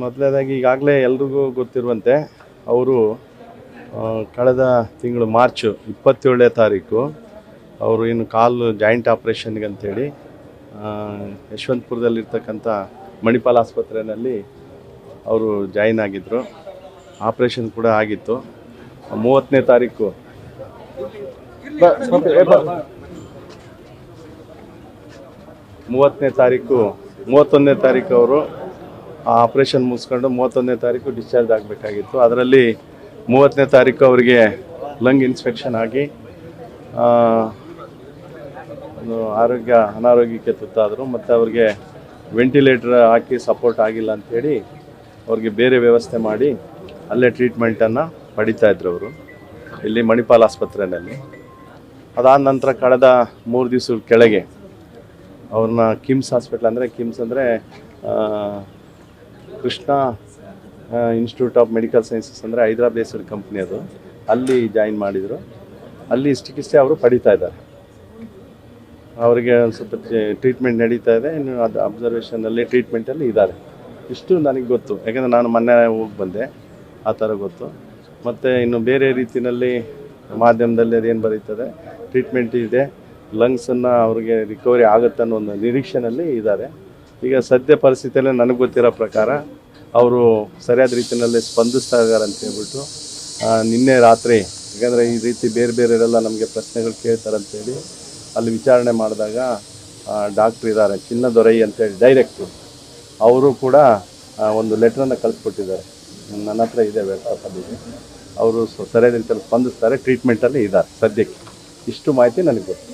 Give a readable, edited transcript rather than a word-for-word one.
ಮೊದಲನೇದಾಗಿ ಈಗಾಗಲೇ ಎಲ್ರಿಗೂ ಗೊತ್ತಿರುವಂತೆ ಅವರು ಕಳೆದ ತಿಂಗಳು ಮಾರ್ಚ್ 27ನೇ ತಾರೀಕು ಅವರು ಇನ್ನು ಕಾಲು ಜಾಯಿಂಟ್ ಆಪ್ರೇಷನ್ಗೆ ಅಂತೇಳಿ ಯಶವಂತಪುರದಲ್ಲಿರ್ತಕ್ಕಂಥ ಮಣಿಪಾಲ್ ಆಸ್ಪತ್ರೆಯಲ್ಲಿ ಅವರು ಜಾಯಿನ್ ಆಗಿದ್ದರು. ಆಪ್ರೇಷನ್ ಕೂಡ ಆಗಿತ್ತು. 30ನೇ ತಾರೀಕು 31ನೇ ತಾರೀಕು ಅವರು ಆ ಆಪ್ರೇಷನ್ ಮುಗಿಸ್ಕೊಂಡು 31ನೇ ತಾರೀಕು ಡಿಸ್ಚಾರ್ಜ್ ಆಗಬೇಕಾಗಿತ್ತು. ಅದರಲ್ಲಿ 30ನೇ ತಾರೀಕು ಅವರಿಗೆ ಲಂಗ್ ಇನ್ಸ್ಪೆಕ್ಷನ್ ಆಗಿ ಅನಾರೋಗ್ಯಕ್ಕೆ ತುತ್ತಾದರು. ಮತ್ತು ಅವ್ರಿಗೆ ವೆಂಟಿಲೇಟರ್ ಹಾಕಿ ಸಪೋರ್ಟ್ ಆಗಿಲ್ಲ ಅಂಥೇಳಿ ಅವ್ರಿಗೆ ಬೇರೆ ವ್ಯವಸ್ಥೆ ಮಾಡಿ ಅಲ್ಲೇ ಟ್ರೀಟ್ಮೆಂಟನ್ನು ಪಡಿತಾಯಿದ್ರು ಅವರು ಇಲ್ಲಿ ಮಣಿಪಾಲ್ ಆಸ್ಪತ್ರೆಯಲ್ಲಿ. ಅದಾದ ನಂತರ ಕಳೆದ 3 ದಿವಸದ ಕೆಳಗೆ ಅವ್ರನ್ನ ಕಿಮ್ಸ್ ಹಾಸ್ಪಿಟ್ಲ್ ಅಂದರೆ Krishna institute of medical sciences ಅಂದರೆ ಹೈದರಾಬಾದ್ ಬೇಸ್ಡ್ ಕಂಪ್ನಿ ಅದು, ಅಲ್ಲಿ ಜಾಯಿನ್ ಮಾಡಿದರು. ಅಲ್ಲಿ ಚಿಕಿತ್ಸೆ ಅವರು ಪಡಿತಾ ಇದ್ದಾರೆ. ಅವರಿಗೆ ಒಂದು ಸ್ವಲ್ಪ ಟ್ರೀಟ್ಮೆಂಟ್ ನಡೀತಾ ಇದೆ. ಇನ್ನು ಅದು ಅಬ್ಸರ್ವೇಷನಲ್ಲಿ ಟ್ರೀಟ್ಮೆಂಟಲ್ಲಿ ಇದ್ದಾರೆ. ಇಷ್ಟು ನನಗೆ ಗೊತ್ತು, ಯಾಕೆಂದರೆ ನಾನು ಮೊನ್ನೆ ಹೋಗಿ ಬಂದೆ, ಆ ಥರ ಗೊತ್ತು. ಮತ್ತು ಇನ್ನು ಬೇರೆ ರೀತಿಯಲ್ಲಿ ಮಾಧ್ಯಮದಲ್ಲಿ ಅದೇನು ಬರೀತದೆ, ಟ್ರೀಟ್ಮೆಂಟ್ ಇದೆ, ಲಂಗ್ಸನ್ನು ಅವ್ರಿಗೆ ರಿಕವರಿ ಆಗುತ್ತೆ ಅನ್ನೋ ಒಂದು ನಿರೀಕ್ಷೆಯಲ್ಲಿ ಇದ್ದಾರೆ. ಈಗ ಸದ್ಯ ಪರಿಸ್ಥಿತಿಯಲ್ಲಿ ನನಗೆ ಗೊತ್ತಿರೋ ಪ್ರಕಾರ ಅವರು ಸರಿಯಾದ ರೀತಿಯಲ್ಲಿ ಸ್ಪಂದಿಸ್ತಾ ಇದ್ದಾರೆ ಅಂತ ಹೇಳ್ಬಿಟ್ಟು ನಿನ್ನೆ ರಾತ್ರಿ, ಯಾಕಂದರೆ ಈ ರೀತಿ ಬೇರೆಯವರೆಲ್ಲ ನಮಗೆ ಪ್ರಶ್ನೆಗಳು ಕೇಳ್ತಾರೆ ಅಂತೇಳಿ ಅಲ್ಲಿ ವಿಚಾರಣೆ ಮಾಡಿದಾಗ ಡಾಕ್ಟ್ರ್ ಇದ್ದಾರೆ ಚಿನ್ನದೊರೈ ಅಂತೇಳಿ ಡೈರೆಕ್ಟ್ರು, ಅವರು ಕೂಡ ಒಂದು ಲೆಟ್ರನ್ನು ಕಳಿಸ್ಕೊಟ್ಟಿದ್ದಾರೆ. ನನ್ನ ಹತ್ರ ಇದೆ ವ್ಯಾಟ್ಸಪ್ಪಲ್ಲಿ. ಅವರು ಸರಿಯಾದ ರೀತಿಯಲ್ಲಿ ಸ್ಪಂದಿಸ್ತಾರೆ, ಟ್ರೀಟ್ಮೆಂಟಲ್ಲಿ ಇದ್ದಾರೆ ಸದ್ಯಕ್ಕೆ. ಇಷ್ಟು ಮಾಹಿತಿ ನನಗೆ ಗೊತ್ತು.